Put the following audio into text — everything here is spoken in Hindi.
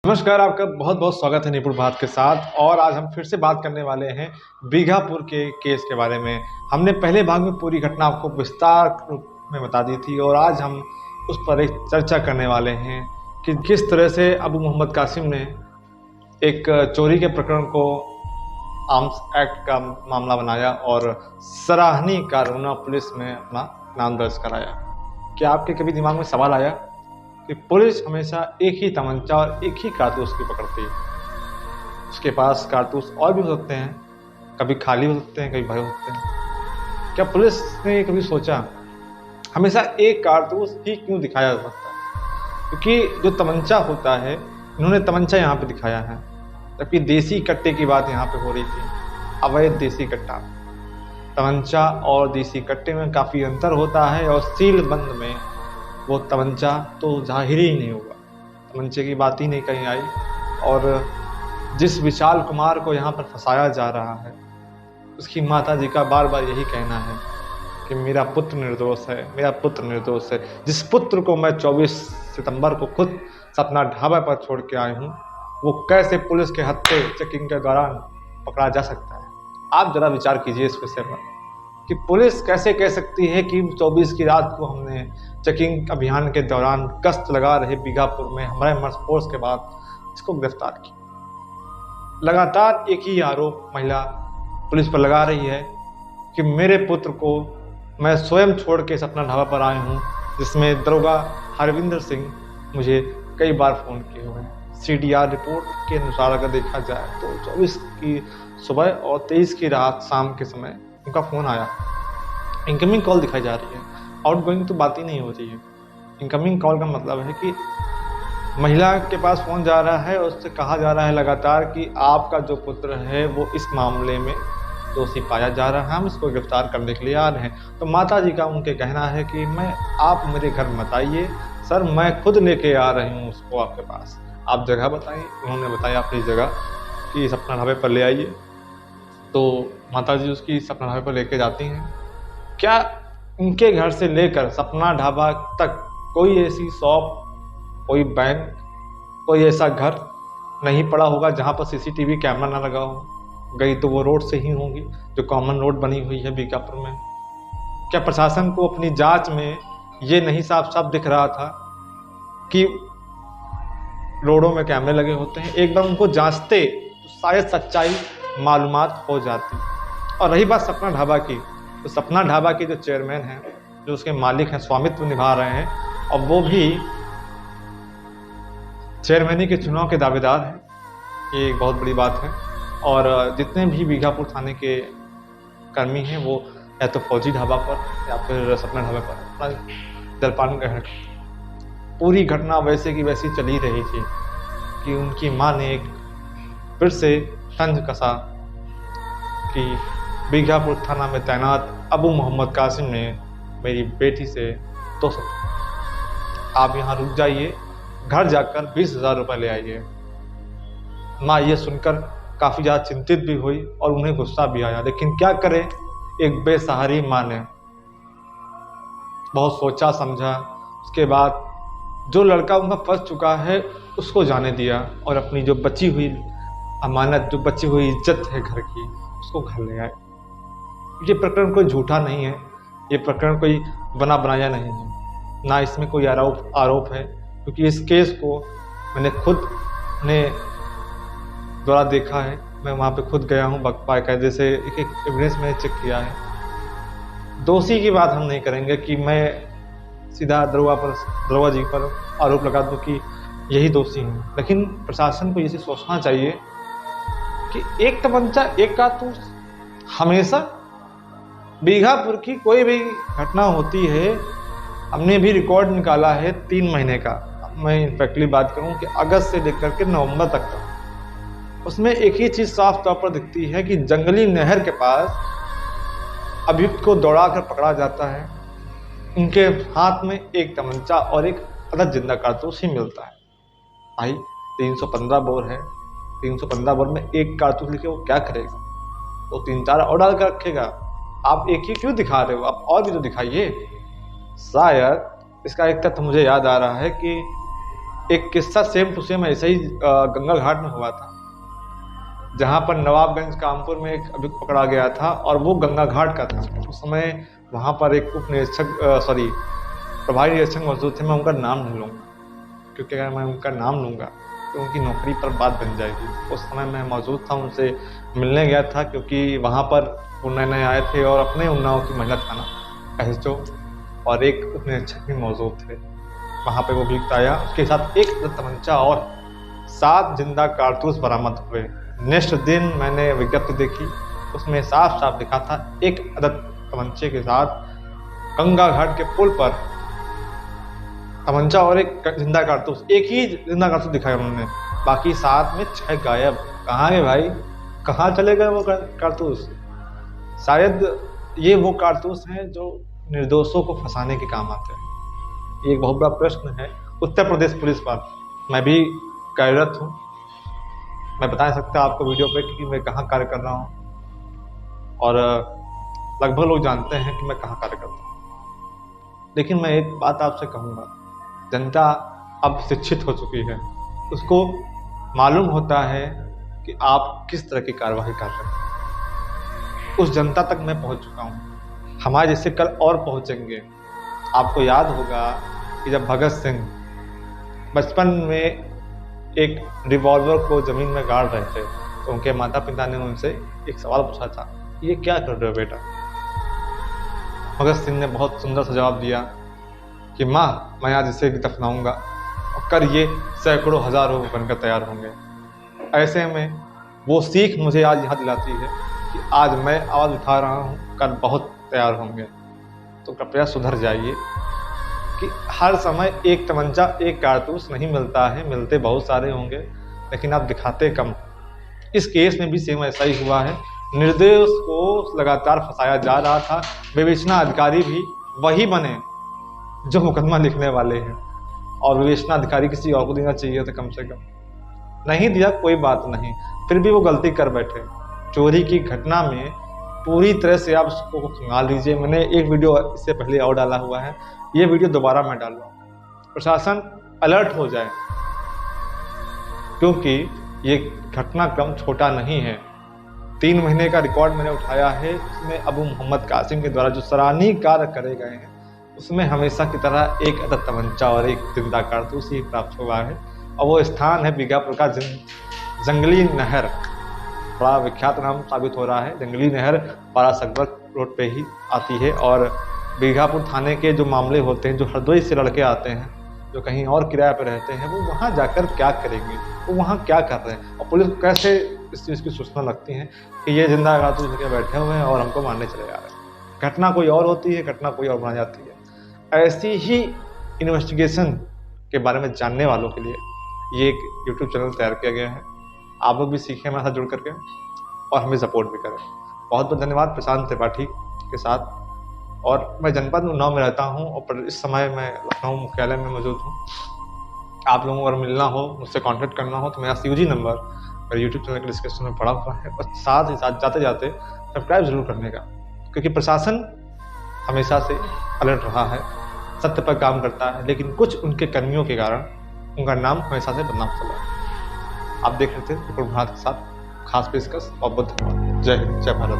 नमस्कार, आपका बहुत बहुत स्वागत है निपुण भारत के साथ। और आज हम फिर से बात करने वाले हैं बीघापुर के केस के बारे में। हमने पहले भाग में पूरी घटना आपको विस्तार रूप में बता दी थी और आज हम उस पर एक चर्चा करने वाले हैं कि किस तरह से अबू मोहम्मद कासिम ने एक चोरी के प्रकरण को आर्म्स एक्ट का मामला बनाया और सराहनीय कार्रवाई पुलिस में अपना नाम दर्ज कराया। क्या आपके कभी दिमाग में सवाल आया कि पुलिस हमेशा एक ही तमंचा और एक ही कारतूस की पकड़ती है? उसके पास कारतूस और भी हो सकते हैं, कभी खाली हो सकते हैं, कभी भरे होते हैं। क्या पुलिस ने कभी सोचा हमेशा एक कारतूस ही क्यों दिखाया जा सकता है? क्योंकि जो तमंचा होता है, इन्होंने तमंचा यहाँ पे दिखाया है, जबकि देसी कट्टे की बात यहाँ पे हो रही थी। अवैध देसी कट्टा, तमंचा और देसी कट्टे में काफ़ी अंतर होता है और सील बंद में वो तमंचा तो जाहिर ही नहीं होगा। तमंचे की बात ही नहीं कहीं आई। और जिस विशाल कुमार को यहाँ पर फंसाया जा रहा है, उसकी माता जी का बार बार यही कहना है कि मेरा पुत्र निर्दोष है, मेरा पुत्र निर्दोष है। जिस पुत्र को मैं 24 सितंबर को खुद सपना ढाबा पर छोड़ के आई हूँ, वो कैसे पुलिस के हत्थे चेकिंग के दौरान पकड़ा जा सकता है? आप जरा विचार कीजिए इस विषय पर कि पुलिस कैसे कह सकती है कि 24 की रात को हमने चेकिंग अभियान के दौरान गश्त लगा रहे बीघापुर में हमारे मर्स फोर्स के बाद इसको गिरफ्तार किया। लगातार एक ही आरोप महिला पुलिस पर लगा रही है कि मेरे पुत्र को मैं स्वयं छोड़ के सपना ढाबा पर आए हूँ, जिसमें दरोगा हरविंदर सिंह मुझे कई बार फ़ोन किए हुए हैं। CDR रिपोर्ट के अनुसार अगर देखा जाए तो 24 की सुबह और 23 की रात शाम के समय उनका फ़ोन आया। इनकमिंग कॉल दिखाई जा रही है, आउटगोइंग तो बात ही नहीं हो रही है। इनकमिंग कॉल का मतलब है कि महिला के पास फ़ोन जा रहा है और उससे कहा जा रहा है लगातार कि आपका जो पुत्र है वो इस मामले में दोषी पाया जा रहा है, हम इसको गिरफ्तार करने के लिए आ रहे हैं। तो माता जी का उनके कहना है कि आप मेरे घर मत आइए सर, मैं खुद लेके आ रही हूँ उसको आपके पास, आप जगह बताइए। उन्होंने बताया अपनी जगह कि सपना ढाबे पर ले आइए। तो माता जी उसकी सपना ढाबे पर लेके जाती हैं। क्या उनके घर से लेकर सपना ढाबा तक कोई ऐसी शॉप, कोई बैंक, कोई ऐसा घर नहीं पड़ा होगा जहाँ पर CCTV कैमरा ना लगा हो? गई तो वो रोड से ही होंगी जो कॉमन रोड बनी हुई है बीकापुर में। क्या प्रशासन को अपनी जांच में ये नहीं साफ साफ दिख रहा था कि रोडों में कैमरे लगे होते हैं? एक बार उनको जांचते तो शायद सच्चाई मालूमात हो जाती। और रही बात सपना ढाबा की, तो सपना ढाबा के जो चेयरमैन हैं, जो उसके मालिक हैं, स्वामित्व निभा रहे हैं, और वो भी चेयरमैनी के चुनाव के दावेदार हैं। ये एक बहुत बड़ी बात है। और जितने भी बीघापुर थाने के कर्मी हैं वो या तो फौजी ढाबा पर या फिर सपना ढाबे पर अपना जलपान ग्रहण। पूरी घटना वैसे की वैसी चली रही थी कि उनकी माँ ने एक फिर से तंज कसा कि बीघापुर थाना में तैनात अबू मोहम्मद कासिम ने मेरी बेटी से 200, आप यहाँ रुक जाइए, घर जाकर 20,000 रुपये ले आइए। माँ ये सुनकर काफ़ी ज़्यादा चिंतित भी हुई और उन्हें गुस्सा भी आया, लेकिन क्या करे, एक बेसहारी माँ ने बहुत सोचा समझा। उसके बाद जो लड़का उनका फंस चुका है उसको जाने दिया और अपनी जो बची हुई अमानत, जो बची हुई इज्जत है घर की, उसको घर ले आए। ये प्रकरण कोई झूठा नहीं है, ये प्रकरण कोई बना बनाया नहीं है, ना इसमें कोई आरोप है, क्योंकि इस केस को मैंने खुद अपने द्वारा देखा है। मैं वहाँ पे खुद गया हूँ, बाकायदे से एक एविडेंस मैंने चेक किया है। दोषी की बात हम नहीं करेंगे कि मैं सीधा दरोगा जी पर आरोप लगा दूँ कि यही दोषी हैं, लेकिन प्रशासन को ये सोचना चाहिए कि एक तमंचा, एक कारतूस, हमेशा बीघापुर की कोई भी घटना होती है, हमने भी रिकॉर्ड निकाला है 3 महीने का। मैं इनफैक्टली बात करूं कि अगस्त से लेकर के नवंबर तक का, उसमें एक ही चीज़ साफ तौर पर दिखती है कि जंगली नहर के पास अभियुक्त को दौड़ा कर पकड़ा जाता है, उनके हाथ में एक तमंचा और एक अदद जिंदा कारतूस ही मिलता है। भाई 315 बोर है, 315 बोर में एक कारतूस लेके वो क्या करेगा? वो 3-4 और डाल कर रखेगा। आप एक ही क्यों दिखा रहे हो? आप और भी तो दिखाइए। शायद इसका एक तथ्य मुझे याद आ रहा है कि एक किस्सा सेम टू सेम ऐसा ही गंगा घाट में हुआ था, जहाँ पर नवाबगंज कानपुर में एक अभियुक्त पकड़ा गया था और वो गंगा घाट का था। उस समय वहाँ पर एक उप निरीक्षक प्रभारी निरीक्षक मौजूद थे। मैं उनका नाम नहीं लूँगा, क्योंकि अगर मैं उनका नाम लूँगा तो उनकी नौकरी पर बात बन जाएगी। उस समय मैं मौजूद था, उनसे मिलने गया था, क्योंकि वहाँ पर वो नए नए आए थे और अपने उन्नाव की महिला थाना एसएचओ और एक उप निरीक्षक भी मौजूद थे। वहाँ पे वो अभियुक्त आया, उसके साथ एक तमंचा और 7 जिंदा कारतूस बरामद हुए। नेक्स्ट दिन मैंने विज्ञप्ति देखी, उसमें साफ साफ लिखा था एक अदद तमंचे के साथ गंगा घाट के पुल पर तमंचा और एक जिंदा कारतूस, एक ही जिंदा कारतूस दिखाया उन्होंने, बाकी 7 में 6 गायब। कहाँ गए भाई, कहाँ चले गए वो कारतूस? शायद ये वो कारतूस हैं जो निर्दोषों को फंसाने के काम आते हैं। ये एक बहुत बड़ा प्रश्न है उत्तर प्रदेश पुलिस पर। मैं भी कार्यरत हूँ, मैं बता नहीं सकता आपको वीडियो पे कि मैं कहाँ कार्य कर रहा हूँ, और लगभग लोग जानते हैं कि मैं कहाँ कार्य करता हूँ। लेकिन मैं एक बात आपसे कहूँगा, जनता अब शिक्षित हो चुकी है, उसको मालूम होता है कि आप किस तरह की कार्रवाई कर रहे हैं। उस जनता तक मैं पहुँच चुका हूँ, हमारे जैसे कल और पहुँचेंगे। आपको याद होगा कि जब भगत सिंह बचपन में एक रिवॉल्वर को जमीन में गाड़ रहे थे तो उनके माता पिता ने उनसे एक सवाल पूछा था, ये क्या कर रहे हो बेटा? भगत सिंह ने बहुत सुंदर सा जवाब दिया कि माँ, मैं आज इसे दफनाऊंगा और कर ये सैकड़ों हजारों बनकर तैयार होंगे। ऐसे में वो सीख मुझे आज याद दिलाती है कि आज मैं आवाज़ उठा रहा हूँ, कल बहुत तैयार होंगे। तो कृपया सुधर जाइए कि हर समय एक तमंचा एक कारतूस नहीं मिलता है, मिलते बहुत सारे होंगे, लेकिन आप दिखाते कम। इस केस में भी सेम ऐसा ही हुआ है, निर्दोष को लगातार फंसाया जा रहा था। विवेचना अधिकारी भी वही बने जो मुकदमा लिखने वाले हैं, और विवेचना अधिकारी किसी और को देना चाहिए था, कम से कम नहीं दिया, कोई बात नहीं, फिर भी वो गलती कर बैठे। चोरी की घटना में पूरी तरह से आप उसको खंगाल लीजिए। मैंने एक वीडियो इससे पहले और डाला हुआ है, ये वीडियो दोबारा मैं डाल रहा हूँ। प्रशासन अलर्ट हो जाए, क्योंकि ये घटनाक्रम छोटा नहीं है। 3 महीने का रिकॉर्ड मैंने उठाया है, उसमें अबू मोहम्मद कासिम के द्वारा जो सराहनीय कार्य करे गए हैं, उसमें हमेशा की तरह एक अदद तमंचा और एक जिंदा कारतूस ही प्राप्त हुआ है। और वो स्थान है बीघापुर का जंगली नहर। बड़ा विख्यात नाम साबित हो रहा है। जंगली नहर बारासगबल रोड पे ही आती है, और बीघापुर थाने के जो मामले होते हैं, जो हरदोई से लड़के आते हैं, जो कहीं और किराए पर रहते हैं, वो वहाँ जाकर क्या करेंगे, वो वहाँ क्या कर रहे हैं, और पुलिस को कैसे इस चीज़ की सूचना लगती है कि ये जिंदा कारतूस लेके बैठे हुए हैं और हमको मारने चले जा रहे हैं। घटना कोई और होती है, घटना कोई और बना जाती है। ऐसी ही इन्वेस्टिगेशन के बारे में जानने वालों के लिए ये एक यूट्यूब चैनल तैयार किया गया है। आप लोग भी सीखें हमारे साथ जुड़ करके और हमें सपोर्ट भी करें। बहुत बहुत धन्यवाद प्रशांत त्रिपाठी के साथ। और मैं जनपद उन्नाव में रहता हूँ और इस समय मैं लखनऊ मुख्यालय में मौजूद हूँ। आप लोगों को अगर मिलना हो, मुझसे कांटेक्ट करना हो, तो मेरा CUG नंबर मेरे यूट्यूब चैनल के डिस्क्रिप्शन में पड़ा हुआ है। और साथ ही साथ जाते जाते सब्सक्राइब जरूर करने का, क्योंकि प्रशासन हमेशा से अलर्ट रहा है, सत्य पर काम करता है, लेकिन कुछ उनके कर्मियों के कारण उनका नाम हमेशा से बदनाम चला है। आप देख रहे थे रिपोर्ट भारत के साथ खास पेशकश। और बहुत धन्यवाद। जय हिंद, जय भारत।